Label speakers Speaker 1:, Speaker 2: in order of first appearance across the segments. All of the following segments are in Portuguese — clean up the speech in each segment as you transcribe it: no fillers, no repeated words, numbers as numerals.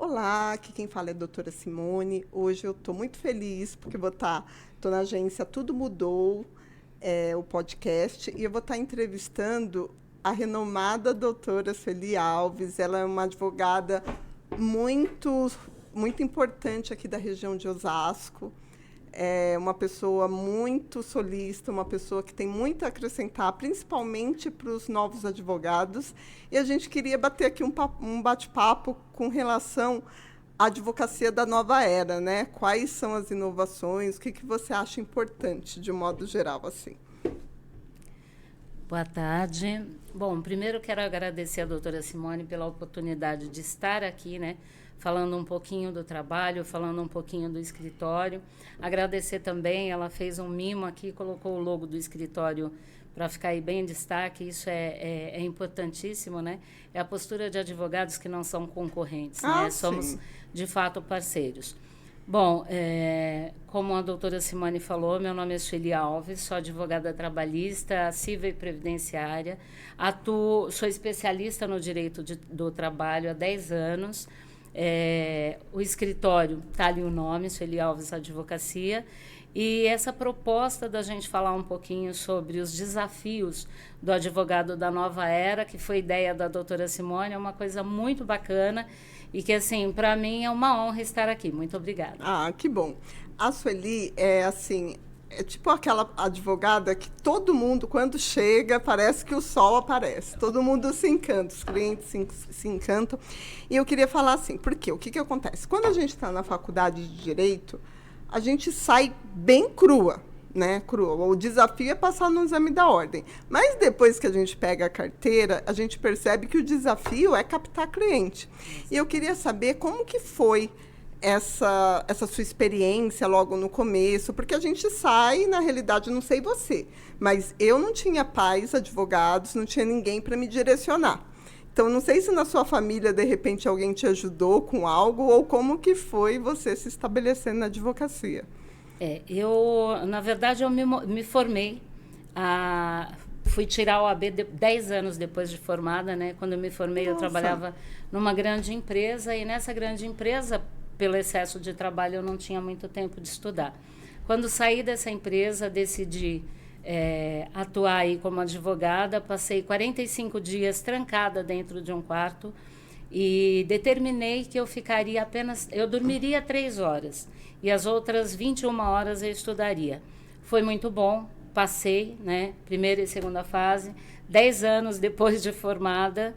Speaker 1: Olá, aqui quem fala é a doutora Simone. Hoje eu estou muito feliz porque estou na agência Tudo Mudou, o podcast, e eu vou estar entrevistando a renomada doutora Sueli Alves. Ela é uma advogada muito importante aqui da região de Osasco. É uma pessoa muito solícita, uma pessoa que tem muito a acrescentar, principalmente para os novos advogados. E a gente queria bater aqui um bate-papo com relação à advocacia da nova era, né? Quais são as inovações? O que você acha importante, de um modo geral, assim?
Speaker 2: Boa tarde. Bom, primeiro quero agradecer à doutora Simone pela oportunidade de estar aqui, né? Falando um pouquinho do trabalho, falando um pouquinho do escritório. Agradecer também, ela fez um mimo aqui, colocou o logo do escritório para ficar aí bem em destaque. Isso é importantíssimo, né? É a postura de advogados que não são concorrentes, né? Somos, de fato, parceiros. Bom, como a doutora Simone falou, meu nome é Sueli Alves, sou advogada trabalhista, civil e previdenciária, sou especialista no direito do trabalho há 10 anos. O escritório, está ali o nome, Sueli Alves Advocacia, e essa proposta da gente falar um pouquinho sobre os desafios do advogado da nova era, que foi ideia da doutora Simone, é uma coisa muito bacana e que, assim, para mim é uma honra estar aqui. Muito obrigada.
Speaker 1: Ah, que bom. A Sueli é tipo aquela advogada que todo mundo, quando chega, parece que o sol aparece. Todo mundo se encanta, os clientes se encantam. E eu queria falar assim, por quê? O que acontece? Quando a gente está na faculdade de Direito, a gente sai bem crua, né? Crua. O desafio é passar no exame da ordem. Mas depois que a gente pega a carteira, a gente percebe que o desafio é captar cliente. E eu queria saber como que foi essa sua experiência logo no começo, porque a gente sai, na realidade, não sei você, mas eu não tinha pais advogados, não tinha ninguém para me direcionar. Então, não sei se na sua família, de repente, alguém te ajudou com algo, ou como que foi você se estabelecendo na advocacia.
Speaker 2: Na verdade, eu me formei, fui tirar o AB 10 anos depois de formada, né? Quando eu me formei, Nossa. Eu trabalhava numa grande empresa, e nessa grande empresa, pelo excesso de trabalho, eu não tinha muito tempo de estudar. Quando saí dessa empresa, decidi atuar aí como advogada, passei 45 dias trancada dentro de um quarto e determinei que eu dormiria 3 horas e as outras 21 horas eu estudaria. Foi muito bom, passei, né, primeira e segunda fase, 10 anos depois de formada.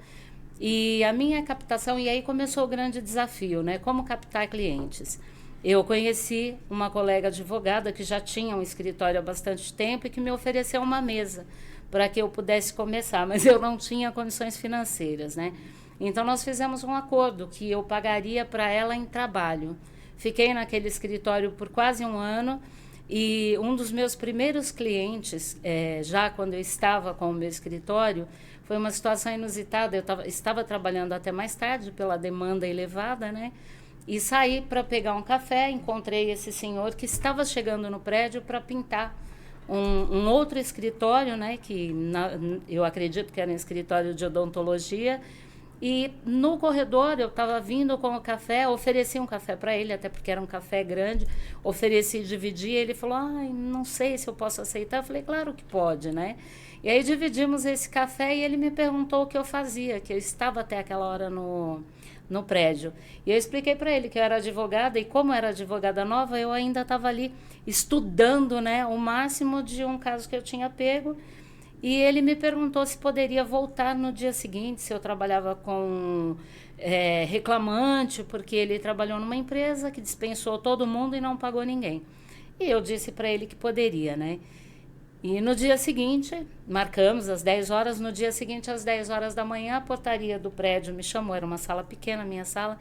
Speaker 2: E a minha captação, e aí começou o grande desafio, né? Como captar clientes. Eu conheci uma colega advogada que já tinha um escritório há bastante tempo e que me ofereceu uma mesa para que eu pudesse começar, mas eu não tinha condições financeiras, né? Então, nós fizemos um acordo que eu pagaria para ela em trabalho. Fiquei naquele escritório por quase 1 ano e um dos meus primeiros clientes, já quando eu estava com o meu escritório, foi uma situação inusitada. Eu estava trabalhando até mais tarde pela demanda elevada, né? E saí para pegar um café, encontrei esse senhor que estava chegando no prédio para pintar um outro escritório, né? Eu acredito que era um escritório de odontologia. E no corredor, eu estava vindo com o café, ofereci um café para ele, até porque era um café grande, ofereci dividir, ele falou, não sei se eu posso aceitar. Eu falei, claro que pode, né? E aí dividimos esse café e ele me perguntou o que eu fazia, que eu estava até aquela hora no prédio. E eu expliquei para ele que eu era advogada, e como era advogada nova, eu ainda estava ali estudando, né, o máximo de um caso que eu tinha pego. E ele me perguntou se poderia voltar no dia seguinte, se eu trabalhava com reclamante, porque ele trabalhou numa empresa que dispensou todo mundo e não pagou ninguém. E eu disse para ele que poderia, né? E no dia seguinte, marcamos às 10 horas, no dia seguinte, às 10 horas da manhã, a portaria do prédio me chamou, era uma sala pequena, minha sala,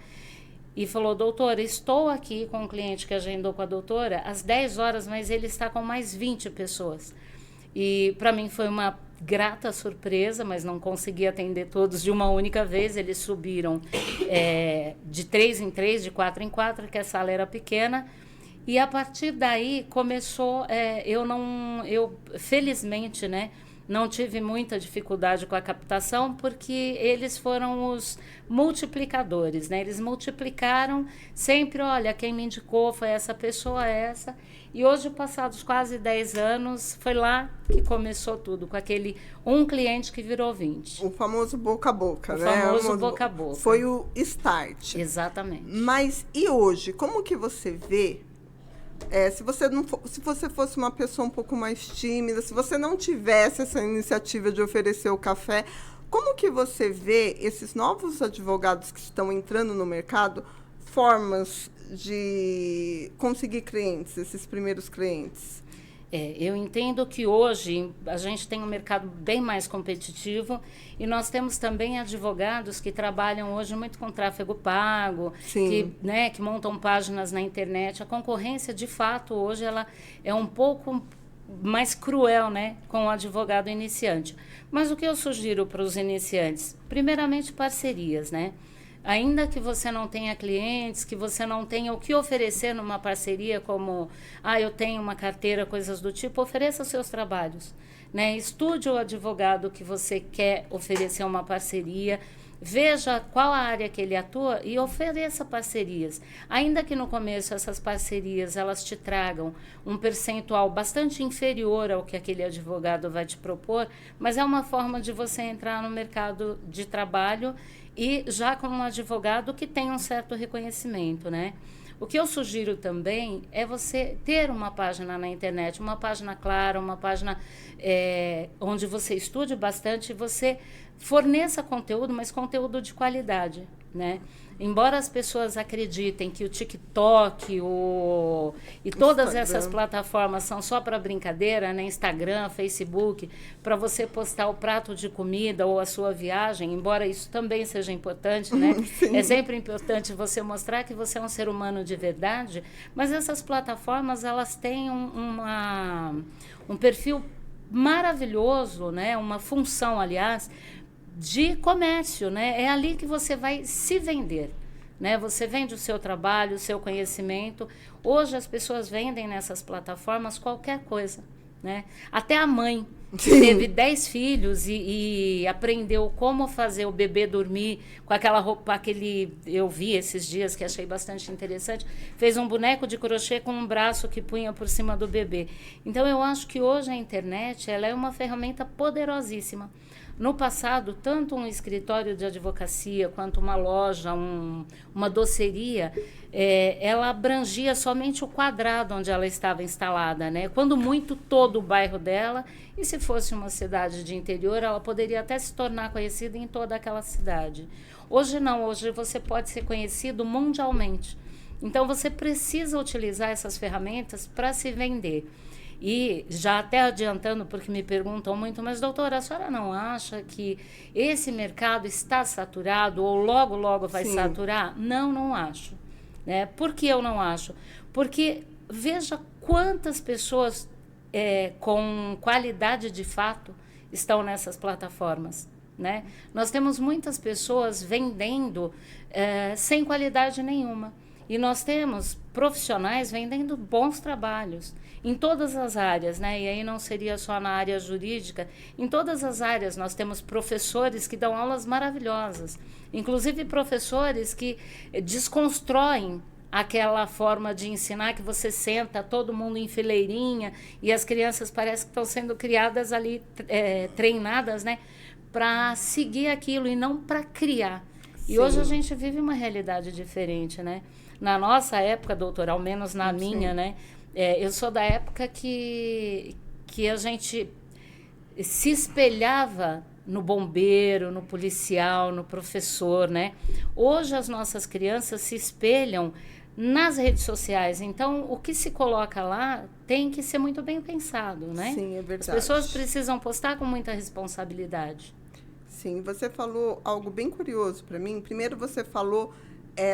Speaker 2: e falou, doutora, estou aqui com um cliente que agendou com a doutora às 10 horas, mas ele está com mais 20 pessoas. E para mim foi uma grata surpresa, mas não consegui atender todos de uma única vez. Eles subiram de 3 em 3, de 4 em 4, que a sala era pequena. E a partir daí começou, felizmente, né, não tive muita dificuldade com a captação, porque eles foram os multiplicadores, né? Eles multiplicaram sempre, olha, quem me indicou foi essa pessoa, essa. E hoje, passados quase 10 anos, foi lá que começou tudo, com aquele um cliente que virou 20.
Speaker 1: O famoso boca a boca,
Speaker 2: O
Speaker 1: né?
Speaker 2: famoso boca a boca.
Speaker 1: Foi o start.
Speaker 2: Exatamente.
Speaker 1: Mas e hoje, como que você vê, se você fosse uma pessoa um pouco mais tímida, se você não tivesse essa iniciativa de oferecer o café, como que você vê esses novos advogados que estão entrando no mercado, formas de conseguir clientes, esses primeiros clientes?
Speaker 2: Eu entendo que hoje a gente tem um mercado bem mais competitivo e nós temos também advogados que trabalham hoje muito com tráfego pago, que montam páginas na internet. A concorrência, de fato, hoje ela é um pouco mais cruel, né, com o advogado iniciante. Mas o que eu sugiro para os iniciantes? Primeiramente, parcerias, né? Ainda que você não tenha clientes, que você não tenha o que oferecer numa parceria, como, eu tenho uma carteira, coisas do tipo, ofereça seus trabalhos, né? Estude o advogado que você quer oferecer uma parceria, veja qual a área que ele atua e ofereça parcerias. Ainda que no começo essas parcerias elas te tragam um percentual bastante inferior ao que aquele advogado vai te propor, mas é uma forma de você entrar no mercado de trabalho e já com um advogado que tem um certo reconhecimento, né? O que eu sugiro também é você ter uma página na internet, uma página clara, uma página onde você estude bastante e você forneça conteúdo, mas conteúdo de qualidade, né? Embora as pessoas acreditem que o TikTok e todas essas plataformas são só para brincadeira, né? Instagram, Facebook, para você postar o prato de comida ou a sua viagem, embora isso também seja importante, né? É sempre importante você mostrar que você é um ser humano de verdade, mas essas plataformas, elas têm um perfil maravilhoso, né? Uma função, aliás, de comércio, né? É ali que você vai se vender, né? Você vende o seu trabalho, o seu conhecimento. Hoje as pessoas vendem nessas plataformas qualquer coisa, né? Até a mãe que teve 10 filhos e aprendeu como fazer o bebê dormir com aquela roupa, eu vi esses dias que achei bastante interessante, fez um boneco de crochê com um braço que punha por cima do bebê. Então eu acho que hoje a internet ela é uma ferramenta poderosíssima. No passado, tanto um escritório de advocacia quanto uma loja, uma doceria, ela abrangia somente o quadrado onde ela estava instalada, né? Quando muito, todo o bairro dela, e se fosse uma cidade de interior, ela poderia até se tornar conhecida em toda aquela cidade. Hoje não, hoje você pode ser conhecido mundialmente. Então você precisa utilizar essas ferramentas para se vender. E já até adiantando, porque me perguntam muito, mas doutora, a senhora não acha que esse mercado está saturado ou logo, logo vai saturar? Não, não acho. Né? Por que eu não acho? Porque veja quantas pessoas com qualidade de fato estão nessas plataformas. Né? Nós temos muitas pessoas vendendo sem qualidade nenhuma. E nós temos profissionais vendendo bons trabalhos em todas as áreas, né? E aí não seria só na área jurídica. Em todas as áreas nós temos professores que dão aulas maravilhosas. Inclusive professores que desconstroem aquela forma de ensinar que você senta todo mundo em fileirinha e as crianças parecem que estão sendo criadas ali, treinadas, né? Para seguir aquilo e não para criar. E hoje a gente vive uma realidade diferente, né? Na nossa época, doutora, ao menos na minha, né? Eu sou da época que a gente se espelhava no bombeiro, no policial, no professor, né? Hoje as nossas crianças se espelham nas redes sociais. Então, o que se coloca lá tem que ser muito bem pensado, né?
Speaker 1: Sim, é verdade.
Speaker 2: As pessoas precisam postar com muita responsabilidade.
Speaker 1: Sim, você falou algo bem curioso para mim. Primeiro, você falou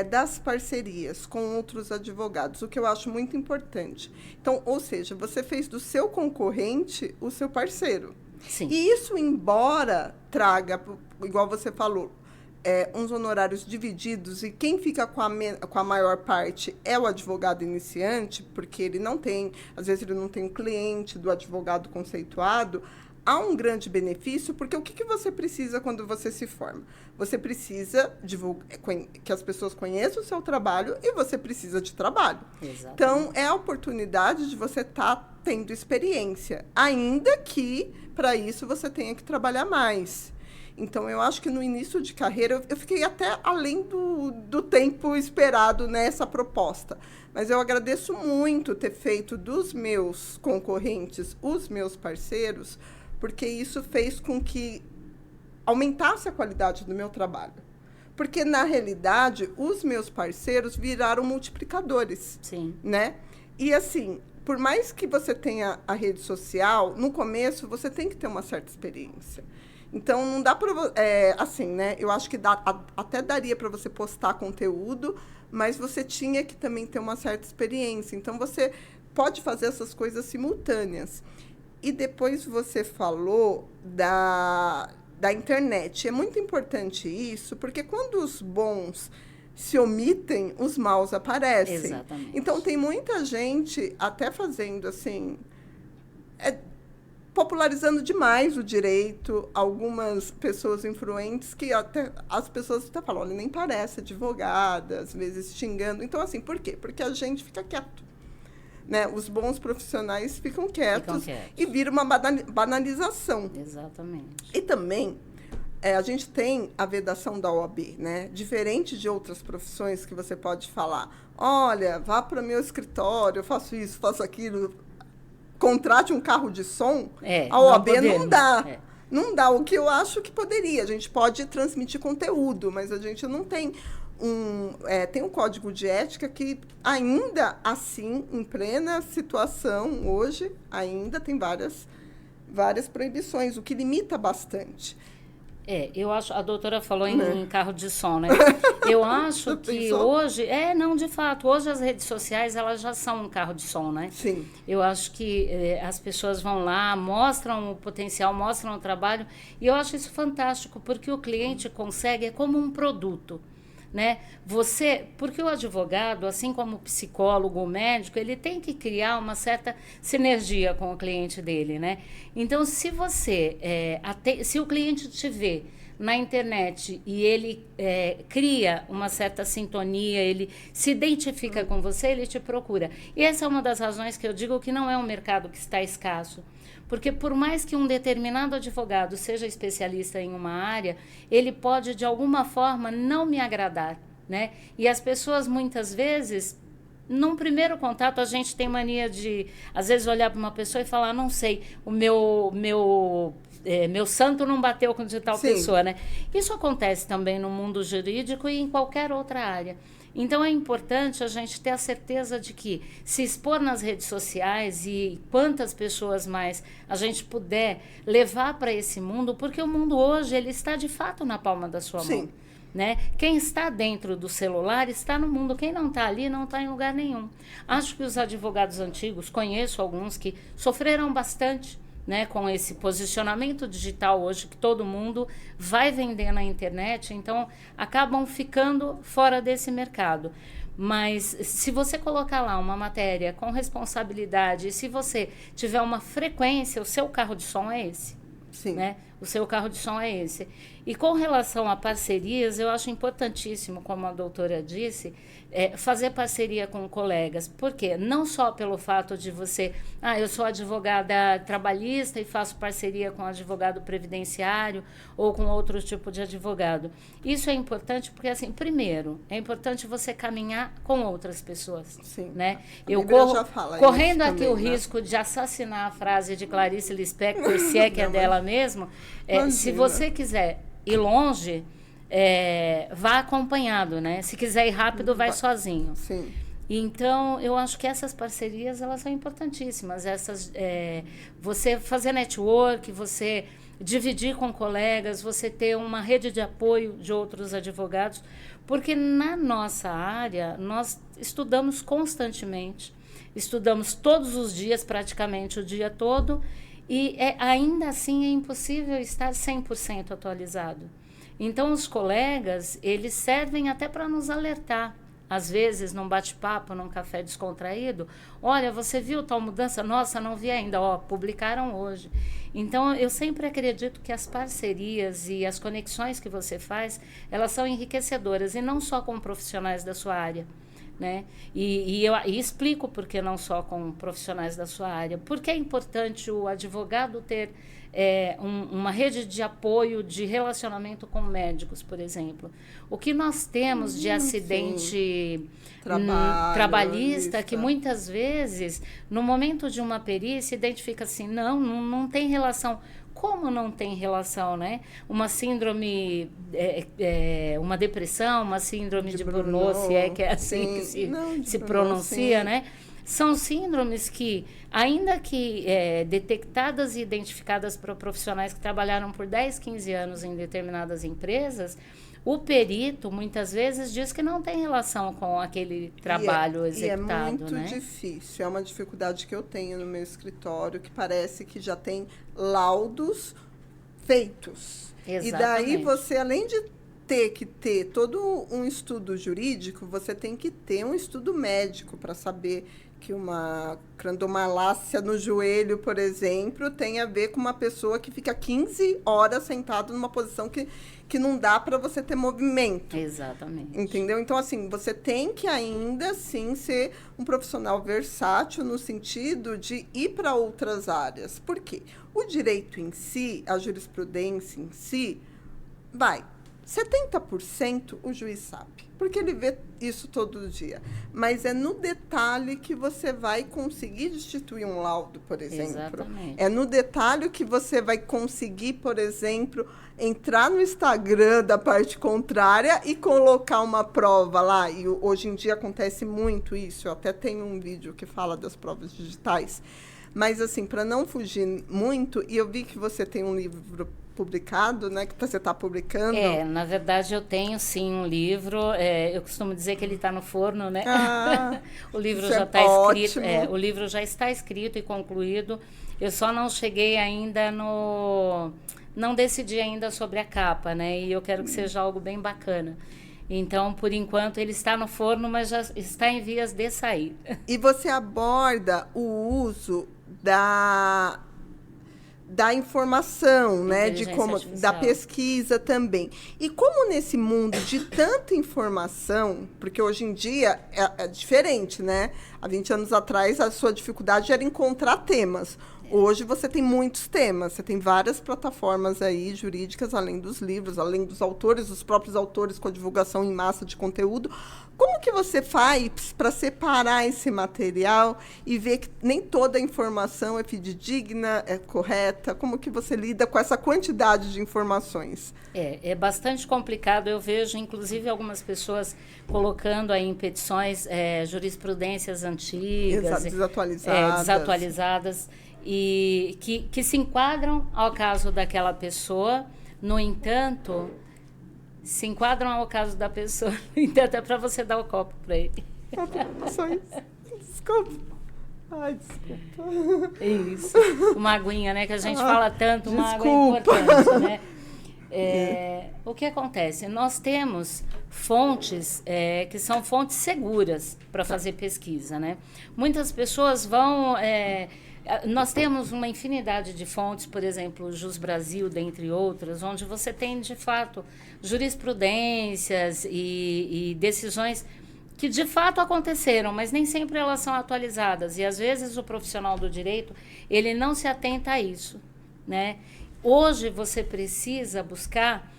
Speaker 1: das parcerias com outros advogados, o que eu acho muito importante. Então, ou seja, você fez do seu concorrente o seu parceiro.
Speaker 2: Sim.
Speaker 1: E isso, embora traga, igual você falou, uns honorários divididos, e quem fica com a maior parte é o advogado iniciante, porque ele não tem, às vezes ele não tem um cliente do advogado conceituado, há um grande benefício, porque o que você precisa quando você se forma? Você precisa que as pessoas conheçam o seu trabalho e você precisa de trabalho.
Speaker 2: Exatamente.
Speaker 1: Então, é a oportunidade de você estar tendo experiência, ainda que, para isso, você tenha que trabalhar mais. Então, eu acho que no início de carreira, eu fiquei até além do tempo esperado nessa proposta. Mas eu agradeço muito ter feito dos meus concorrentes os meus parceiros, porque isso fez com que aumentasse a qualidade do meu trabalho. Porque, na realidade, os meus parceiros viraram multiplicadores.
Speaker 2: Sim.
Speaker 1: Né? E, assim, por mais que você tenha a rede social, no começo você tem que ter uma certa experiência. Então, não dá para... assim, né? Eu acho que até daria para você postar conteúdo, mas você tinha que também ter uma certa experiência. Então, você pode fazer essas coisas simultâneas. E depois você falou da internet. É muito importante isso, porque quando os bons se omitem, os maus aparecem.
Speaker 2: Exatamente.
Speaker 1: Então, tem muita gente até fazendo, assim... popularizando demais o direito, algumas pessoas influentes que até as pessoas até falam, olha, nem parece advogada, às vezes xingando. Então, assim, por quê? Porque a gente fica quieto. Né? Os bons profissionais ficam quietos e vira uma banalização.
Speaker 2: Exatamente.
Speaker 1: E também, a gente tem a vedação da OAB, né? Diferente de outras profissões que você pode falar, olha, vá para o meu escritório, eu faço isso, faço aquilo... Contrate um carro de som, a OAB não dá. Não dá. O que eu acho que poderia. A gente pode transmitir conteúdo, mas a gente não tem tem um código de ética que ainda assim, em plena situação, hoje, ainda tem várias proibições, o que limita bastante.
Speaker 2: Eu acho, a doutora falou em carro de som, né? Eu acho que hoje, não, de fato, hoje as redes sociais, elas já são um carro de som, né?
Speaker 1: Sim.
Speaker 2: Eu acho que as pessoas vão lá, mostram o potencial, mostram o trabalho, e eu acho isso fantástico, porque o cliente consegue, é como um produto, né? Porque o advogado, assim como o psicólogo, o médico, ele tem que criar uma certa sinergia com o cliente dele, né? Então, se o cliente te vê na internet e ele cria uma certa sintonia, ele se identifica com você, ele te procura. E essa é uma das razões que eu digo que não é um mercado que está escasso. Porque por mais que um determinado advogado seja especialista em uma área, ele pode, de alguma forma, não me agradar, né? E as pessoas, muitas vezes, num primeiro contato, a gente tem mania de, às vezes, olhar para uma pessoa e falar, não sei, o meu santo não bateu com de tal pessoa, né? Isso acontece também no mundo jurídico e em qualquer outra área. Então, é importante a gente ter a certeza de que se expor nas redes sociais e quantas pessoas mais a gente puder levar para esse mundo, porque o mundo hoje ele está de fato na palma da sua mão. Né? Quem está dentro do celular está no mundo, quem não está ali não está em lugar nenhum. Acho que os advogados antigos, conheço alguns que sofreram bastante, né, com esse posicionamento digital hoje que todo mundo vai vender na internet, então acabam ficando fora desse mercado. Mas se você colocar lá uma matéria com responsabilidade, e se você tiver uma frequência, o seu carro de som é esse.
Speaker 1: Sim.
Speaker 2: Né? O seu carro de som é esse. E com relação a parcerias, eu acho importantíssimo, como a doutora disse, fazer parceria com colegas. Por quê? Não só pelo fato de você... eu sou advogada trabalhista e faço parceria com advogado previdenciário ou com outro tipo de advogado. Isso é importante porque, assim, primeiro, é importante você caminhar com outras pessoas.
Speaker 1: Sim.
Speaker 2: Né?
Speaker 1: Eu
Speaker 2: correndo aqui também, o risco de assassinar a frase de Clarice Lispector, se é que é dela mesmo, se você quiser ir longe, vá acompanhado, né? Se quiser ir rápido, vai sozinho.
Speaker 1: Sim.
Speaker 2: Então, eu acho que essas parcerias, elas são importantíssimas. Você fazer network, você dividir com colegas, você ter uma rede de apoio de outros advogados, porque na nossa área, nós estudamos constantemente, estudamos todos os dias, praticamente o dia todo, e ainda assim é impossível estar 100% atualizado. Então, os colegas, eles servem até para nos alertar, às vezes, num bate-papo, num café descontraído, olha, você viu tal mudança? Nossa, não vi ainda, ó, publicaram hoje. Então, eu sempre acredito que as parcerias e as conexões que você faz, elas são enriquecedoras, e não só com profissionais da sua área, né? E explico por que não só com profissionais da sua área. Porque é importante o advogado ter uma rede de apoio, de relacionamento com médicos, por exemplo. O que nós temos de acidente trabalhista, que muitas vezes, no momento de uma perícia, identifica assim, não tem relação. Como não tem relação, né? Uma síndrome, uma depressão, uma síndrome de Burnout, que é assim que se pronuncia, né? São síndromes que, ainda que detectadas e identificadas por profissionais que trabalharam por 10, 15 anos em determinadas empresas, o perito, muitas vezes, diz que não tem relação com aquele trabalho executado.
Speaker 1: E é muito difícil. É uma dificuldade que eu tenho no meu escritório, que parece que já tem laudos feitos.
Speaker 2: Exatamente.
Speaker 1: E daí você, além de ter que ter todo um estudo jurídico, você tem que ter um estudo médico para saber que uma craniomalácia no joelho, por exemplo, tem a ver com uma pessoa que fica 15 horas sentado numa posição que não dá para você ter movimento.
Speaker 2: Exatamente.
Speaker 1: Entendeu? Então, assim, você tem que ainda, assim, ser um profissional versátil no sentido de ir para outras áreas. Por quê? O direito em si, a jurisprudência em si, 70% o juiz sabe, porque ele vê isso todo dia. Mas é no detalhe que você vai conseguir destituir um laudo, por exemplo.
Speaker 2: Exatamente.
Speaker 1: É no detalhe que você vai conseguir, por exemplo, entrar no Instagram da parte contrária e colocar uma prova lá. E hoje em dia acontece muito isso. Eu até tenho um vídeo que fala das provas digitais. Mas, assim, para não fugir muito, e eu vi que você tem um livro publicado, né, que você está publicando.
Speaker 2: Na verdade eu tenho sim um livro, eu costumo dizer que ele está no forno, né? O livro já está escrito, o livro já está escrito e concluído. Eu só não cheguei ainda não decidi ainda sobre a capa, né? E eu quero que seja algo bem bacana. Então, por enquanto, ele está no forno, mas já está em vias de sair.
Speaker 1: E você aborda o uso da informação, né, da pesquisa também. E como nesse mundo de tanta informação, porque hoje em dia é diferente, né? Há 20 anos atrás, a sua dificuldade era encontrar temas. Hoje você tem muitos temas, você tem várias plataformas aí jurídicas, além dos livros, além dos autores, os próprios autores com a divulgação em massa de conteúdo. Como que você faz para separar esse material e ver que nem toda a informação é fidedigna, é correta? Como que você lida com essa quantidade de informações?
Speaker 2: É bastante complicado. Eu vejo, inclusive, algumas pessoas colocando aí em petições jurisprudências antigas. Desatualizadas. E que se enquadram ao caso daquela pessoa. No entanto, se enquadram ao caso da pessoa. No entanto, é para você dar o copo para ele.
Speaker 1: Só isso. Desculpa. Ai, desculpa.
Speaker 2: É isso. Uma aguinha, né? Que a gente fala tanto, uma água é importante, né? O que acontece? Nós temos fontes que são fontes seguras para fazer pesquisa, né? Muitas pessoas vão... nós temos uma infinidade de fontes, por exemplo, o Jus Brasil, dentre outras, onde você tem, de fato, jurisprudências e decisões que, de fato, aconteceram, mas nem sempre elas são atualizadas. E, às vezes, o profissional do direito, ele não se atenta a isso, né? Hoje, você precisa buscar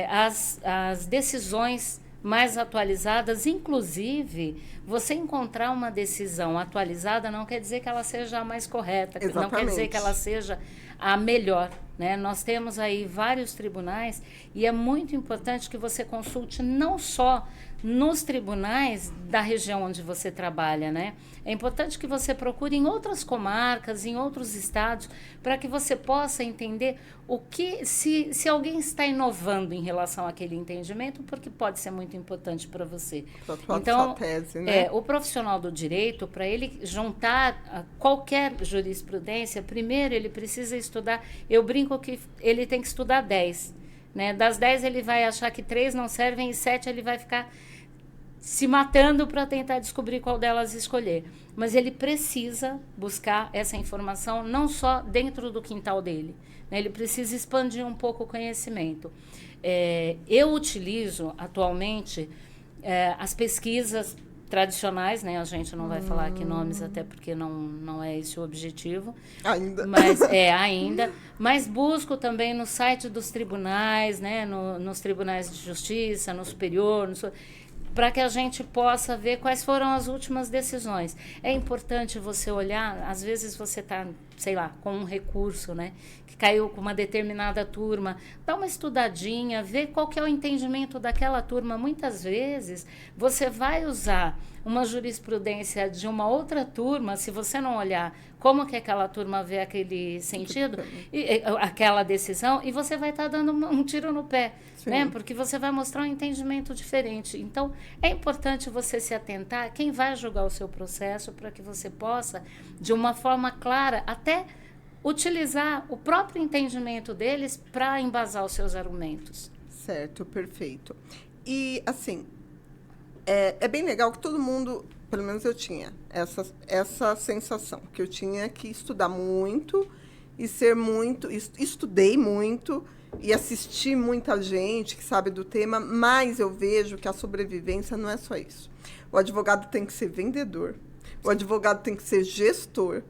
Speaker 2: as decisões mais atualizadas, inclusive, você encontrar uma decisão atualizada não quer dizer que ela seja a mais correta,
Speaker 1: Exatamente.
Speaker 2: Não quer dizer que ela seja a melhor, né? Nós temos aí vários tribunais e é muito importante que você consulte não só nos tribunais da região onde você trabalha, né? É importante que você procure em outras comarcas, em outros estados, para que você possa entender o que, se alguém está inovando em relação àquele entendimento, porque pode ser muito importante para você.
Speaker 1: Então, tese, né?
Speaker 2: O profissional do direito, para ele juntar qualquer jurisprudência, primeiro ele precisa estudar, eu brinco que ele tem que estudar 10. Né? Das 10 ele vai achar que 3 não servem e 7 ele vai ficar se matando para tentar descobrir qual delas escolher. Mas ele precisa buscar essa informação não só dentro do quintal dele, né? Ele precisa expandir um pouco o conhecimento. Eu utilizo atualmente as pesquisas tradicionais, né? A gente não vai falar aqui nomes, até porque não é esse o objetivo.
Speaker 1: Ainda.
Speaker 2: Mas busco também no site dos tribunais, né? Nos tribunais de justiça, no superior, para que a gente possa ver quais foram as últimas decisões. É importante você olhar, às vezes você está, sei lá, com um recurso, né, que caiu com uma determinada turma, dá uma estudadinha, vê qual que é o entendimento daquela turma. Muitas vezes você vai usar uma jurisprudência de uma outra turma, se você não olhar como que aquela turma vê aquele sentido, aquela decisão, e você vai estar dando um tiro no pé, né? Porque você vai mostrar um entendimento diferente. Então, é importante você se atentar a quem vai julgar o seu processo, para que você possa, de uma forma clara, até utilizar o próprio entendimento deles para embasar os seus argumentos.
Speaker 1: Certo, perfeito. E, assim, é bem legal que todo mundo, pelo menos eu tinha essa sensação, que eu tinha que estudar muito e ser muito... Estudei muito e assisti muita gente que sabe do tema, mas eu vejo que a sobrevivência não é só isso. O advogado tem que ser vendedor, o advogado tem que ser gestor,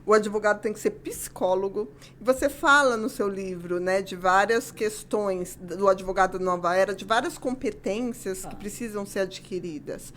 Speaker 1: o advogado tem que ser psicólogo. Você fala no seu livro, né, de várias questões do advogado da nova era, de várias competências que precisam ser adquiridas.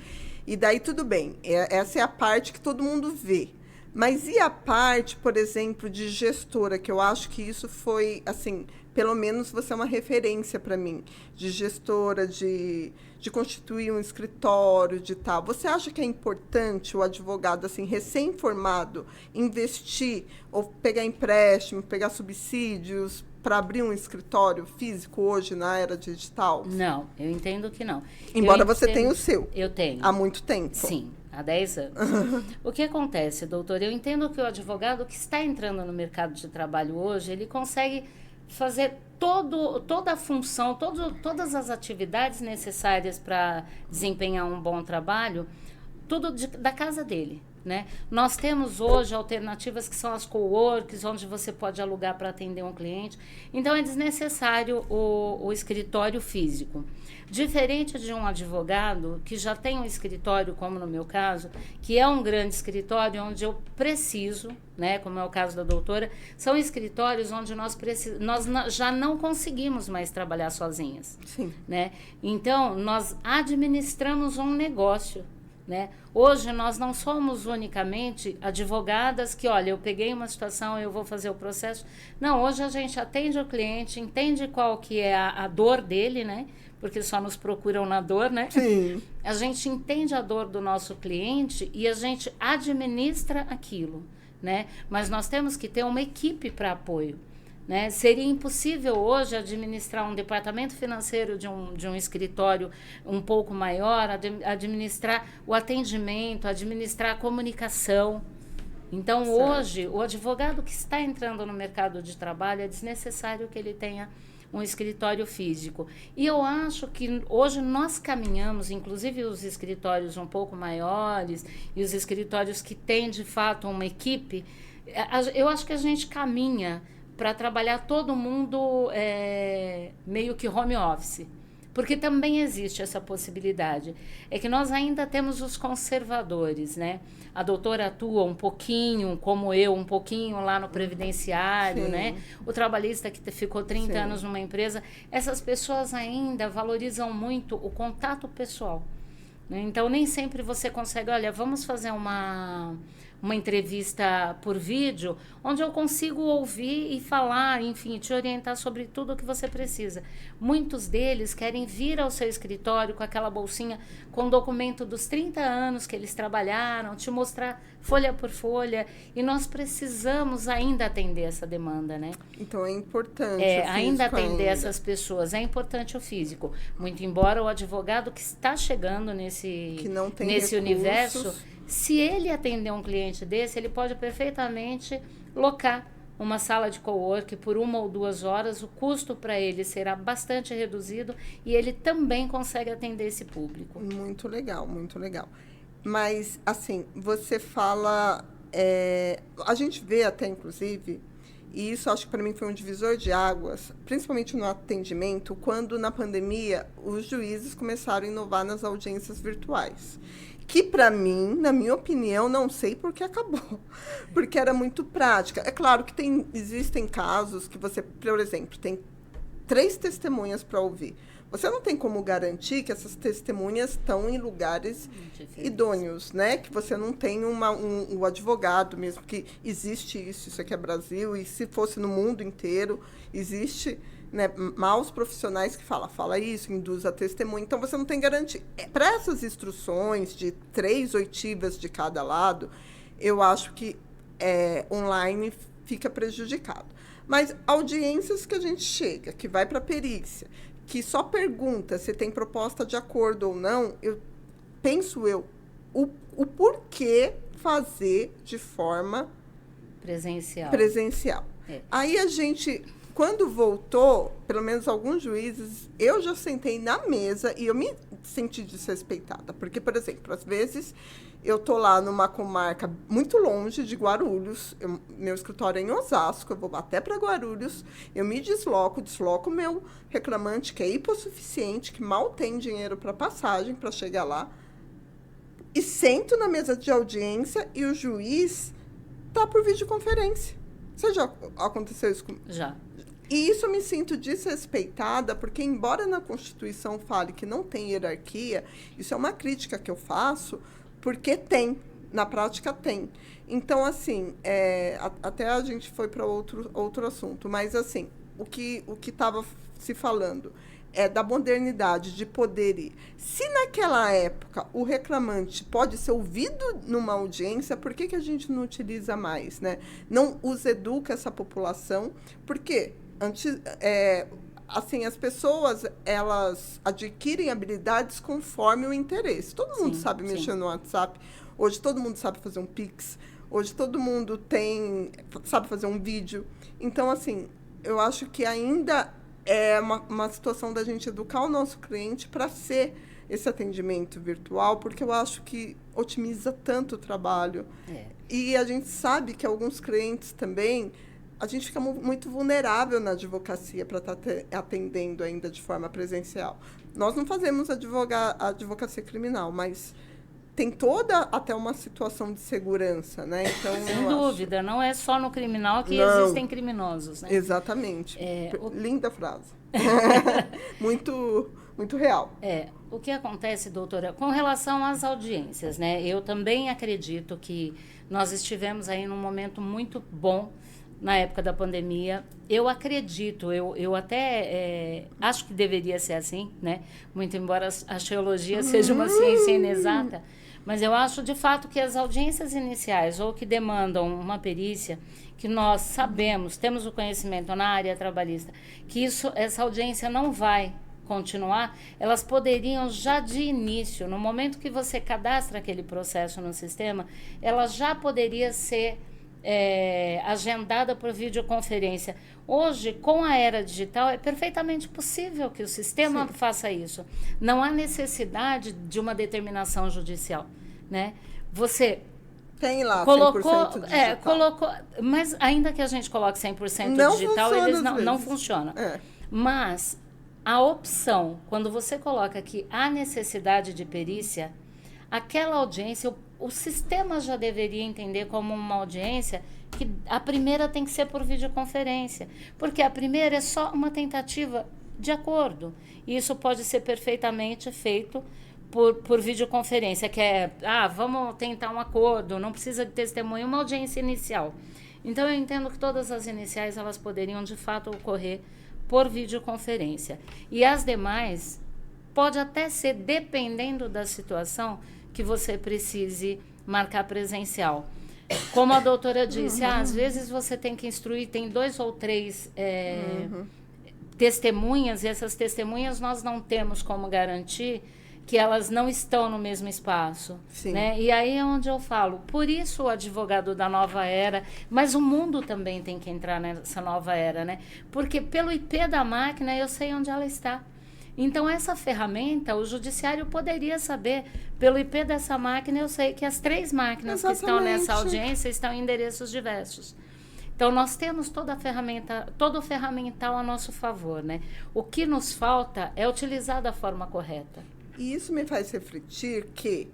Speaker 1: E daí tudo bem, essa é a parte que todo mundo vê. Mas e a parte, por exemplo, de gestora, que eu acho que isso foi, assim, pelo menos você é uma referência para mim, de gestora, de constituir um escritório, de tal. Você acha que é importante o advogado, assim, recém-formado, investir ou pegar empréstimo, pegar subsídios para abrir um escritório físico hoje na era digital?
Speaker 2: Não, eu entendo que não.
Speaker 1: Embora você tenha o seu.
Speaker 2: Eu tenho.
Speaker 1: Há muito tempo.
Speaker 2: Sim. Há 10 anos. O que acontece, doutor? Eu entendo que o advogado que está entrando no mercado de trabalho hoje, ele consegue fazer toda a função, todas as atividades necessárias para desempenhar um bom trabalho, tudo da casa dele, né? Nós temos hoje alternativas que são as coworks, onde você pode alugar para atender um cliente. Então, é desnecessário o escritório físico. Diferente de um advogado que já tem um escritório, como no meu caso, que é um grande escritório onde eu preciso, né, como é o caso da doutora, são escritórios onde nós já não conseguimos mais trabalhar sozinhas.
Speaker 1: Sim.
Speaker 2: Né? Então, nós administramos um negócio. Né? Hoje nós não somos unicamente advogadas que, olha, eu peguei uma situação, eu vou fazer o processo. Não, hoje a gente atende o cliente, entende qual que é a dor dele, né? Porque só nos procuram na dor, né?
Speaker 1: Sim.
Speaker 2: A gente entende a dor do nosso cliente e a gente administra aquilo, né? Mas nós temos que ter uma equipe para apoio. Né? Seria impossível hoje administrar um departamento financeiro de um escritório um pouco maior, administrar o atendimento, administrar a comunicação. Então, certo. Hoje, o advogado que está entrando no mercado de trabalho, é desnecessário que ele tenha um escritório físico. E eu acho que hoje nós caminhamos, inclusive os escritórios um pouco maiores e os escritórios que têm, de fato, uma equipe, eu acho que a gente caminha para trabalhar todo mundo meio que home office. Porque também existe essa possibilidade. É que nós ainda temos os conservadores, né? A doutora atua um pouquinho, como eu, um pouquinho lá no previdenciário, né? O trabalhista que ficou 30 anos numa empresa. Essas pessoas ainda valorizam muito o contato pessoal. Né? Então, nem sempre você consegue, olha, vamos fazer uma entrevista por vídeo, onde eu consigo ouvir e falar, enfim, te orientar sobre tudo o que você precisa. Muitos deles querem vir ao seu escritório com aquela bolsinha com documento dos 30 anos que eles trabalharam, te mostrar folha por folha, e nós precisamos ainda atender essa demanda, né?
Speaker 1: Então, é importante
Speaker 2: ainda atender essas pessoas. É importante o físico. Muito embora o advogado que está chegando nesse universo, se ele atender um cliente desse, ele pode perfeitamente locar uma sala de cowork por 1 ou 2 horas, o custo para ele será bastante reduzido e ele também consegue atender esse público.
Speaker 1: Muito legal, muito legal. Mas, assim, você fala... a gente vê até, inclusive, e isso acho que para mim foi um divisor de águas, principalmente no atendimento, quando na pandemia os juízes começaram a inovar nas audiências virtuais. Que, para mim, na minha opinião, não sei por que acabou. Porque era muito prática. É claro que existem casos que você, por exemplo, tem 3 testemunhas para ouvir. Você não tem como garantir que essas testemunhas estão em lugares idôneos, né? Que você não tem um advogado mesmo, que existe isso aqui é Brasil, e se fosse no mundo inteiro, existe... Né, maus profissionais que fala isso, induz a testemunha. Então, você não tem garantia. Para essas instruções de 3 oitivas de cada lado, eu acho que online fica prejudicado. Mas audiências que a gente chega, que vai para a perícia, que só pergunta se tem proposta de acordo ou não, penso o porquê fazer de forma presencial. Aí a gente... Quando voltou, pelo menos alguns juízes, eu já sentei na mesa e eu me senti desrespeitada. Porque, por exemplo, às vezes eu estou lá numa comarca muito longe de Guarulhos, meu escritório é em Osasco, eu vou até para Guarulhos, eu me desloco o meu reclamante, que é hipossuficiente, que mal tem dinheiro para passagem para chegar lá, e sento na mesa de audiência e o juiz está por videoconferência. Você já aconteceu isso comigo?
Speaker 2: Já.
Speaker 1: E isso eu me sinto desrespeitada, porque embora na Constituição fale que não tem hierarquia, isso é uma crítica que eu faço, porque tem, na prática tem. Então, assim, até a gente foi para outro assunto, mas, assim, o que estava se falando é da modernidade, de poder ir. Se naquela época o reclamante pode ser ouvido numa audiência, por que a gente não utiliza mais, né? Não os educa essa população, porque antes, assim, as pessoas, elas adquirem habilidades conforme o interesse. Todo mundo sabe mexer no WhatsApp, hoje todo mundo sabe fazer um Pix, hoje todo mundo sabe fazer um vídeo. Então, assim, eu acho que ainda é uma situação da gente educar o nosso cliente para ser esse atendimento virtual, porque eu acho que otimiza tanto o trabalho. E a gente sabe que alguns clientes também, a gente fica muito vulnerável na advocacia para estar atendendo ainda de forma presencial. Nós não fazemos advocacia criminal, mas tem toda até uma situação de segurança, né? Então,
Speaker 2: sem dúvida, não é só no criminal que existem criminosos, né?
Speaker 1: Exatamente. Linda frase. Muito, muito real.
Speaker 2: O que acontece, doutora, com relação às audiências, né? Eu também acredito que nós estivemos aí num momento muito bom na época da pandemia. Eu acredito, eu até acho que deveria ser assim, né? Muito embora a teologia seja uma ciência inexata, mas eu acho, de fato, que as audiências iniciais ou que demandam uma perícia, que nós sabemos, temos o conhecimento na área trabalhista, que essa audiência não vai continuar, elas poderiam já de início, no momento que você cadastra aquele processo no sistema, ela já poderia ser agendada por videoconferência. Hoje, com a era digital, é perfeitamente possível que o sistema faça isso. Não há necessidade de uma determinação judicial, né? Você
Speaker 1: tem lá
Speaker 2: colocou,
Speaker 1: 100% digital.
Speaker 2: Colocou, mas ainda que a gente coloque 100% digital, eles não funcionam. Mas a opção, quando você coloca que há necessidade de perícia, aquela audiência, o sistema já deveria entender como uma audiência que a primeira tem que ser por videoconferência, porque a primeira é só uma tentativa de acordo. E isso pode ser perfeitamente feito por videoconferência, que vamos tentar um acordo, não precisa de testemunho, uma audiência inicial. Então, eu entendo que todas as iniciais, elas poderiam, de fato, ocorrer por videoconferência. E as demais, pode até ser, dependendo da situação, que você precise marcar presencial. Como a doutora disse, às vezes você tem que instruir, tem 2 ou 3 testemunhas, e essas testemunhas nós não temos como garantir que elas não estão no mesmo espaço.
Speaker 1: Sim.
Speaker 2: Né? E aí é onde eu falo, por isso o advogado da nova era, mas o mundo também tem que entrar nessa nova era, né? Porque pelo IP da máquina eu sei onde ela está. Então, essa ferramenta, o judiciário poderia saber, pelo IP dessa máquina, eu sei que as 3 máquinas que estão nessa audiência estão em endereços diversos. Então, nós temos toda a ferramenta, todo o ferramental a nosso favor, né? O que nos falta é utilizar da forma correta.
Speaker 1: E isso me faz refletir que,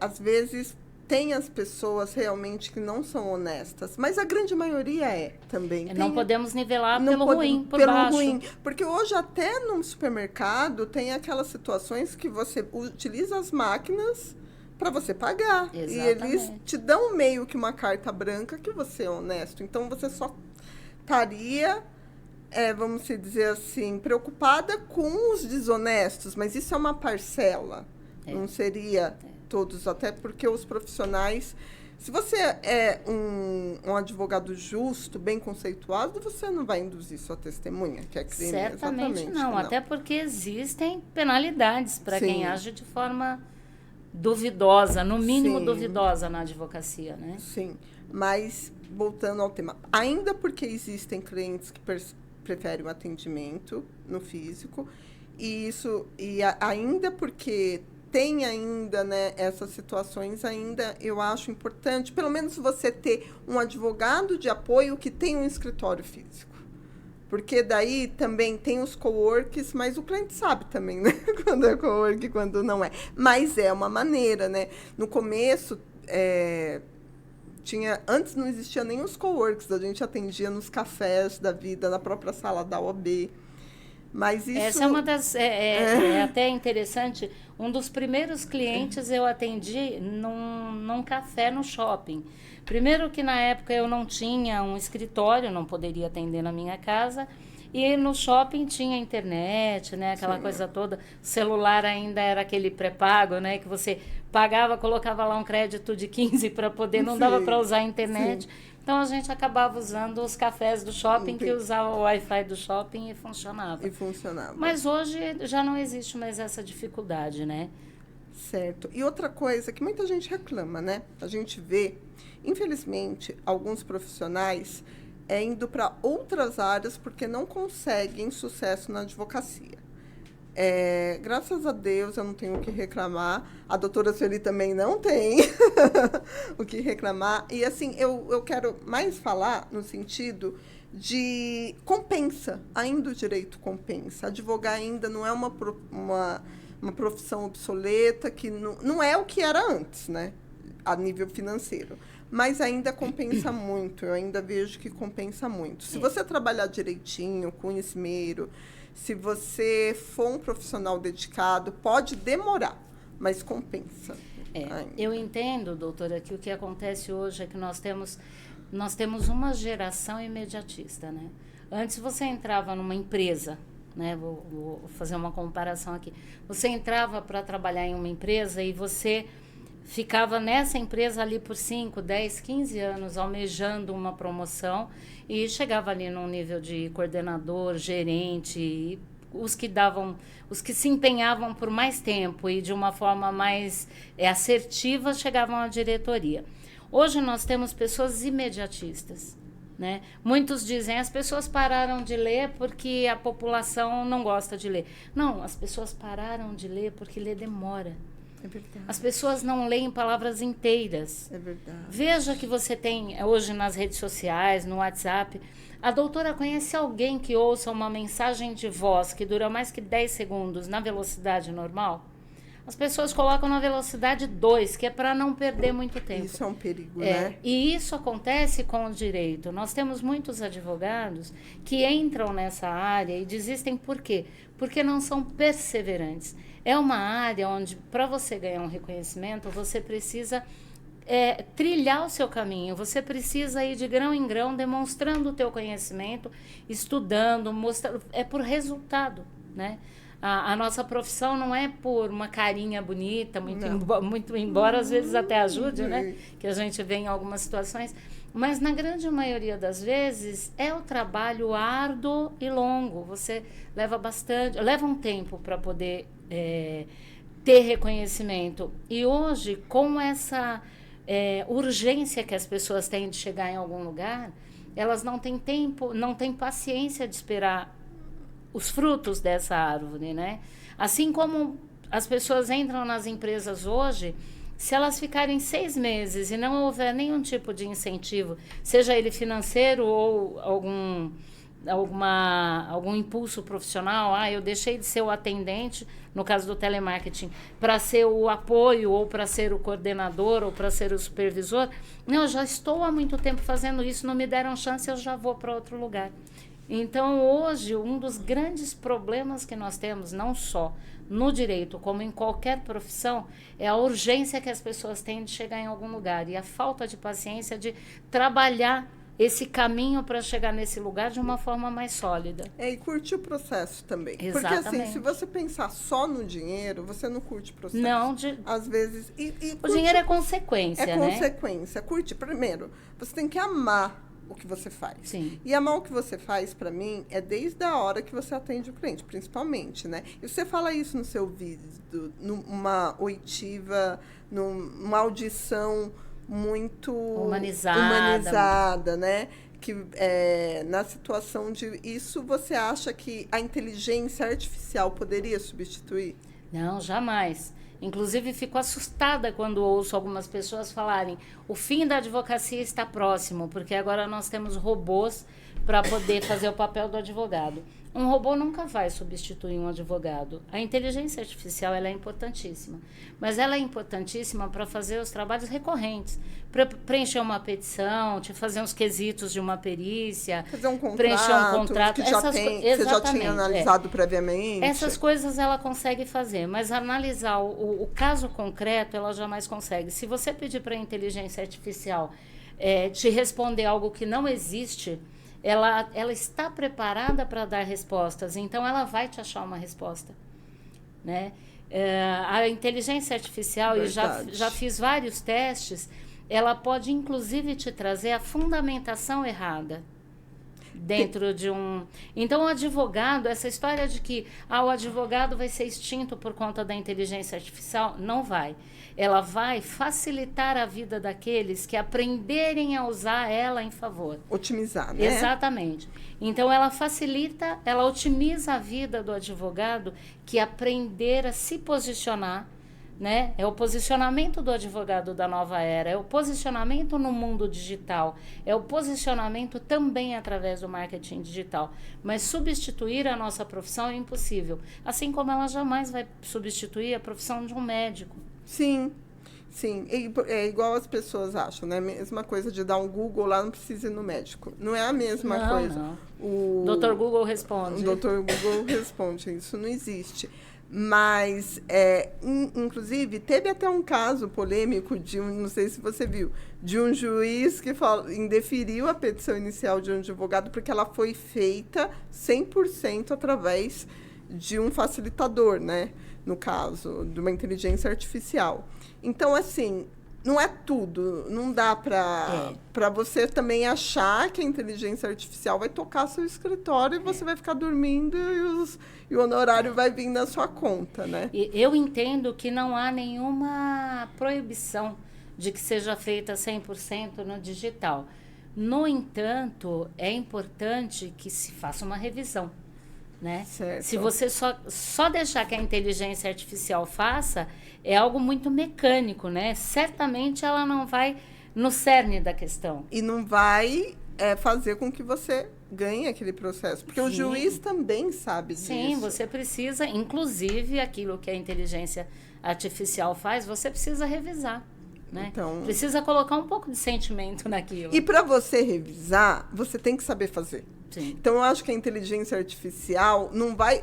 Speaker 1: às vezes, tem as pessoas realmente que não são honestas, mas a grande maioria é também.
Speaker 2: Não podemos nivelar pelo ruim, por baixo. Ruim,
Speaker 1: porque hoje até no supermercado tem aquelas situações que você utiliza as máquinas para você pagar. Exatamente. E eles te dão meio que uma carta branca que você é honesto. Então, você só estaria, vamos dizer assim, preocupada com os desonestos, mas isso é uma parcela. Não seria todos, até porque os profissionais... Se você é um advogado justo, bem conceituado, você não vai induzir sua testemunha, que é crime.
Speaker 2: Certamente não, até porque existem penalidades para quem age de forma duvidosa, no mínimo duvidosa na advocacia, né? Sim,
Speaker 1: mas voltando ao tema, ainda porque existem clientes que preferem o atendimento no físico, e ainda porque tem ainda, né, essas situações, ainda eu acho importante, pelo menos você ter um advogado de apoio que tem um escritório físico. Porque daí também tem os coworks, mas o cliente sabe também, né? Quando é cowork e quando não é. Mas é uma maneira, né? No começo, antes não existia nem os coworks, a gente atendia nos cafés da vida, na própria sala da OAB. Mas isso...
Speaker 2: Essa é uma das... É até interessante. Um dos primeiros clientes eu atendi num café no shopping. Primeiro que na época eu não tinha um escritório, não poderia atender na minha casa. E no shopping tinha internet, né? Aquela coisa toda. O celular ainda era aquele pré-pago, né? Que você pagava, colocava lá um crédito de 15 para poder... Não dava para usar a internet. Então, a gente acabava usando os cafés do shopping, que usava o Wi-Fi do shopping e funcionava. Mas hoje já não existe mais essa dificuldade, né?
Speaker 1: Certo. E outra coisa que muita gente reclama, né? A gente vê, infelizmente, alguns profissionais indo para outras áreas porque não conseguem sucesso na advocacia. Graças a Deus, eu não tenho o que reclamar. A doutora Sueli também não tem o que reclamar. E, assim, eu quero mais falar no sentido de compensa. Ainda o direito compensa. Advogar ainda não é uma profissão obsoleta, que não é o que era antes, né? A nível financeiro. Mas ainda compensa muito. Eu ainda vejo que compensa muito. Se você trabalhar direitinho, com esmero... Se você for um profissional dedicado, pode demorar, mas compensa.
Speaker 2: Eu entendo, doutora, que o que acontece hoje é que nós temos uma geração imediatista, né? Antes você entrava numa empresa, né? Vou fazer uma comparação aqui. Você entrava para trabalhar em uma empresa e você ficava nessa empresa ali por 5, 10, 15 anos, almejando uma promoção, e chegava ali num nível de coordenador, gerente, os que se empenhavam por mais tempo e de uma forma mais assertiva chegavam à diretoria. Hoje nós temos pessoas imediatistas, né? Muitos dizem, as pessoas pararam de ler porque a população não gosta de ler. Não, as pessoas pararam de ler porque ler demora.
Speaker 1: É verdade.
Speaker 2: As pessoas não leem palavras inteiras.
Speaker 1: É verdade.
Speaker 2: Veja que você tem hoje nas redes sociais, no WhatsApp. A doutora conhece alguém que ouça uma mensagem de voz que dura mais que 10 segundos na velocidade normal? As pessoas colocam na velocidade 2, que é para não perder muito tempo.
Speaker 1: Isso é um perigo, né?
Speaker 2: E isso acontece com o direito. Nós temos muitos advogados que entram nessa área e desistem por quê? Porque não são perseverantes. É uma área onde, para você ganhar um reconhecimento, você precisa trilhar o seu caminho. Você precisa ir de grão em grão, demonstrando o teu conhecimento, estudando, mostrando. É por resultado, né? A nossa profissão não é por uma carinha bonita, muito embora às vezes até ajude, né? Que a gente vê em algumas situações. Mas, na grande maioria das vezes, é o trabalho árduo e longo. Você leva um tempo para poder ter reconhecimento. E hoje, com essa urgência que as pessoas têm de chegar em algum lugar, elas não têm tempo, não têm paciência de esperar os frutos dessa árvore, né? Assim como as pessoas entram nas empresas hoje, se elas ficarem 6 meses e não houver nenhum tipo de incentivo, seja ele financeiro ou algum impulso profissional, eu deixei de ser o atendente, no caso do telemarketing, para ser o apoio, ou para ser o coordenador, ou para ser o supervisor. Não, eu já estou há muito tempo fazendo isso, não me deram chance, eu já vou para outro lugar. Então, hoje, um dos grandes problemas que nós temos, não só no direito, como em qualquer profissão, é a urgência que as pessoas têm de chegar em algum lugar e a falta de paciência de trabalhar esse caminho para chegar nesse lugar de uma forma mais sólida.
Speaker 1: E curtir o processo também.
Speaker 2: Exatamente.
Speaker 1: Porque, assim, se você pensar só no dinheiro, você não curte o processo.
Speaker 2: Não,
Speaker 1: às vezes...
Speaker 2: o dinheiro é consequência, né?
Speaker 1: É consequência. Curte. Primeiro, você tem que amar o que você faz.
Speaker 2: Sim.
Speaker 1: E amar o que você faz, para mim, é desde a hora que você atende o cliente, principalmente, né? E você fala isso no seu vídeo, numa oitiva, numa audição muito humanizada, né? Que na situação de isso, você acha que a inteligência artificial poderia substituir?
Speaker 2: Não, jamais. Inclusive, fico assustada quando ouço algumas pessoas falarem o fim da advocacia está próximo, porque agora nós temos robôs para poder fazer o papel do advogado. Um robô nunca vai substituir um advogado. A inteligência artificial ela é importantíssima, mas ela é importantíssima para fazer os trabalhos recorrentes, para preencher uma petição, te fazer uns quesitos de uma perícia,
Speaker 1: fazer um contrato,
Speaker 2: preencher um contrato.
Speaker 1: Que você já tinha analisado previamente.
Speaker 2: Essas coisas ela consegue fazer, mas analisar o caso concreto ela jamais consegue. Se você pedir para a inteligência artificial te responder algo que não existe, ela está preparada para dar respostas, então ela vai te achar uma resposta, né? A inteligência artificial, e já fiz vários testes, ela pode inclusive te trazer a fundamentação errada dentro de um... Então, o advogado, essa história de que o advogado vai ser extinto por conta da inteligência artificial, não vai. Ela vai facilitar a vida daqueles que aprenderem a usar ela em favor.
Speaker 1: Otimizar, né?
Speaker 2: Exatamente. Então, ela facilita, ela otimiza a vida do advogado que aprender a se posicionar, né? É o posicionamento do advogado da nova era, é o posicionamento no mundo digital, é o posicionamento também através do marketing digital. Mas substituir a nossa profissão é impossível, assim como ela jamais vai substituir a profissão de um médico.
Speaker 1: Sim, sim. É igual as pessoas acham, né? A mesma coisa de dar um Google lá, não precisa ir no médico. Não é a mesma coisa.
Speaker 2: Não. O Dr. Google responde.
Speaker 1: O Dr. Google responde, isso não existe. Mas, inclusive, teve até um caso polêmico não sei se você viu, de um juiz que indeferiu a petição inicial de um advogado porque ela foi feita 100% através de um facilitador, né? No caso, de uma inteligência artificial. Então, assim, não é tudo. Não dá para você também achar que a inteligência artificial vai tocar seu escritório e você vai ficar dormindo e o honorário vai vir na sua conta, né?
Speaker 2: Eu entendo que não há nenhuma proibição de que seja feita 100% no digital. No entanto, é importante que se faça uma revisão, né?
Speaker 1: Certo.
Speaker 2: Se você só deixar que a inteligência artificial faça, é algo muito mecânico, né? Certamente ela não vai no cerne da questão.
Speaker 1: E não vai fazer com que você ganhe aquele processo. Porque o juiz também sabe disso.
Speaker 2: Sim, você precisa, inclusive, aquilo que a inteligência artificial faz, você precisa revisar. Né?
Speaker 1: Então,
Speaker 2: precisa colocar um pouco de sentimento naquilo.
Speaker 1: E para você revisar, você tem que saber fazer.
Speaker 2: Sim.
Speaker 1: Então, eu acho que a inteligência artificial não vai...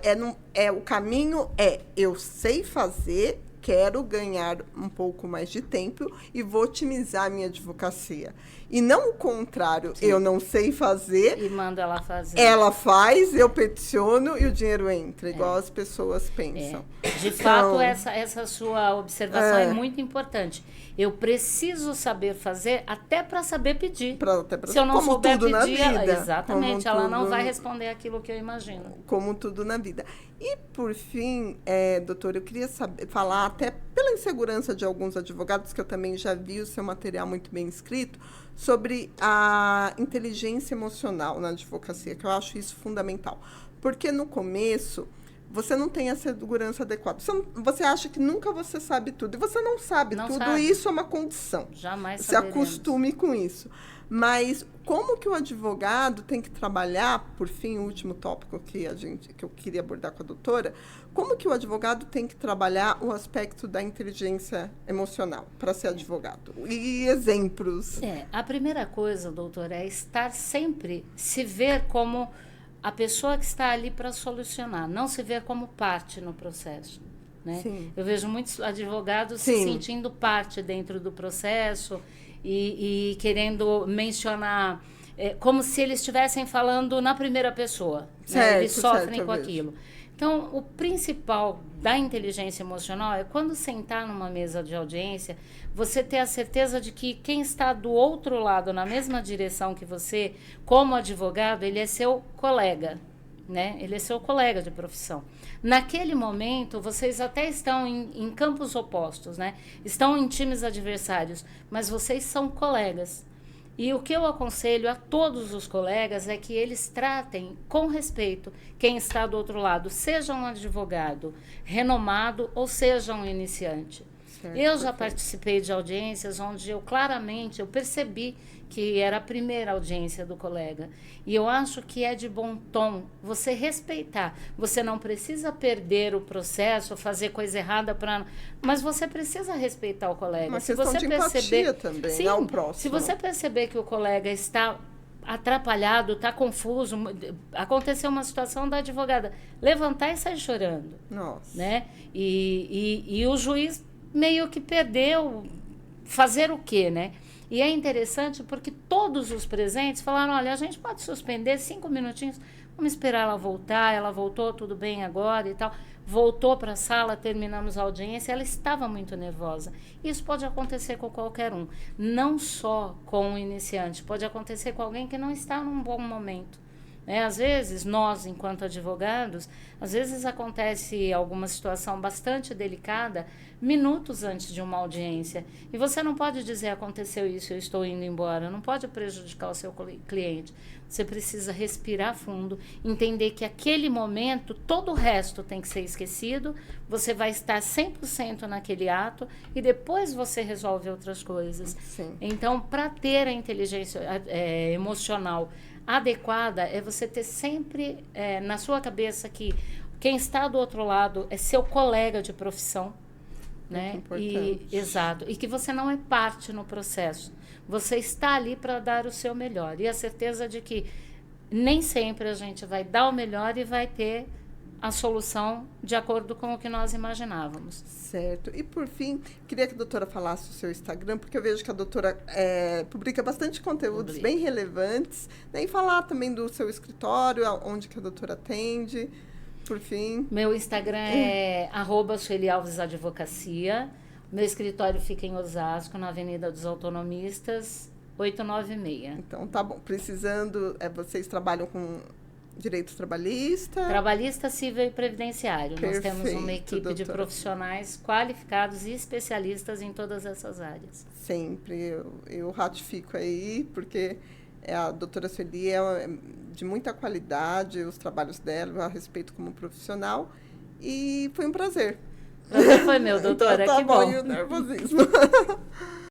Speaker 1: o caminho eu sei fazer, quero ganhar um pouco mais de tempo e vou otimizar a minha advocacia. E não o contrário, sim, eu não sei fazer...
Speaker 2: E mando ela fazer.
Speaker 1: Ela faz, eu peticiono e o dinheiro entra, igual as pessoas pensam.
Speaker 2: De fato, essa sua observação é muito importante. Eu preciso saber fazer até para saber pedir. Se eu não souber pedir, exatamente, ela não vai responder aquilo que eu imagino.
Speaker 1: Como tudo na vida. E, por fim, doutora, eu queria falar, até pela insegurança de alguns advogados, que eu também já vi o seu material muito bem escrito, sobre a inteligência emocional na advocacia, que eu acho isso fundamental. Porque, no começo, você não tem a segurança adequada. Você acha que nunca você sabe tudo. E você não sabe
Speaker 2: Não
Speaker 1: tudo.
Speaker 2: sabe.
Speaker 1: Isso é uma condição.
Speaker 2: Jamais
Speaker 1: Se
Speaker 2: saberemos.
Speaker 1: acostume com isso. Mas como que o advogado tem que trabalhar, por fim, o último tópico que eu queria abordar com a doutora, como que o advogado tem que trabalhar o aspecto da inteligência emocional para ser advogado? E exemplos.
Speaker 2: A primeira coisa, doutora, é estar sempre, se ver como a pessoa que está ali para solucionar, não se ver como parte no processo. Né? Eu vejo muitos advogados se sentindo parte dentro do processo e querendo mencionar como se eles estivessem falando na primeira pessoa.
Speaker 1: Certo,
Speaker 2: né? Eles sofrem
Speaker 1: certo,
Speaker 2: com aquilo. Então, o principal da inteligência emocional é quando sentar numa mesa de audiência, você ter a certeza de que quem está do outro lado, na mesma direção que você, como advogado, ele é seu colega. Né? Ele é seu colega de profissão. Naquele momento, vocês até estão em campos opostos, né? Estão em times adversários, mas vocês são colegas. E o que eu aconselho a todos os colegas é que eles tratem com respeito quem está do outro lado, seja um advogado renomado ou seja um iniciante.
Speaker 1: Certo,
Speaker 2: eu já participei de audiências onde eu percebi que era a primeira audiência do colega. E eu acho que é de bom tom você respeitar. Você não precisa perder o processo, fazer coisa errada para... Mas você precisa respeitar o colega.
Speaker 1: Uma questão de empatia também,
Speaker 2: sim,
Speaker 1: não próximo.
Speaker 2: Se você perceber que o colega está atrapalhado, está confuso, aconteceu uma situação da advogada levantar e sair chorando.
Speaker 1: Nossa.
Speaker 2: Né? E o juiz meio que perdeu fazer o quê, né? E é interessante porque todos os presentes falaram, olha, a gente pode suspender 5 minutinhos, vamos esperar ela voltar, ela voltou, tudo bem agora e tal. Voltou para a sala, terminamos a audiência, ela estava muito nervosa. Isso pode acontecer com qualquer um, não só com o iniciante, pode acontecer com alguém que não está num bom momento. Às vezes, nós, enquanto advogados, às vezes acontece alguma situação bastante delicada minutos antes de uma audiência. E você não pode dizer, aconteceu isso, eu estou indo embora. Não pode prejudicar o seu cliente. Você precisa respirar fundo, entender que aquele momento, todo o resto tem que ser esquecido, você vai estar 100% naquele ato e depois você resolve outras coisas.
Speaker 1: Sim.
Speaker 2: Então, para ter a inteligência emocional adequada, é você ter sempre na sua cabeça que quem está do outro lado é seu colega de profissão, né?
Speaker 1: Importante.
Speaker 2: Exato. E que você não é parte no processo. Você está ali para dar o seu melhor. E a certeza de que nem sempre a gente vai dar o melhor e vai ter a solução de acordo com o que nós imaginávamos.
Speaker 1: Certo. E, por fim, queria que a doutora falasse o seu Instagram, porque eu vejo que a doutora publica bastante conteúdos bem relevantes, né? E falar também do seu escritório, onde que a doutora atende, por fim.
Speaker 2: Meu Instagram é @SueliAlvesAdvocacia. Meu escritório fica em Osasco, na Avenida dos Autonomistas, 896.
Speaker 1: Então, tá bom. Precisando, vocês trabalham com direito trabalhista?
Speaker 2: Trabalhista, civil e previdenciário.
Speaker 1: Perfeito,
Speaker 2: nós temos uma equipe
Speaker 1: doutora.
Speaker 2: de profissionais qualificados e especialistas em todas essas áreas.
Speaker 1: Sempre. Eu ratifico aí, porque a doutora Sueli é de muita qualidade, os trabalhos dela, eu a respeito como profissional. E foi um prazer.
Speaker 2: Prazer foi meu, doutora.
Speaker 1: Então, tá
Speaker 2: que
Speaker 1: bom.
Speaker 2: bom.
Speaker 1: E o nervosismo.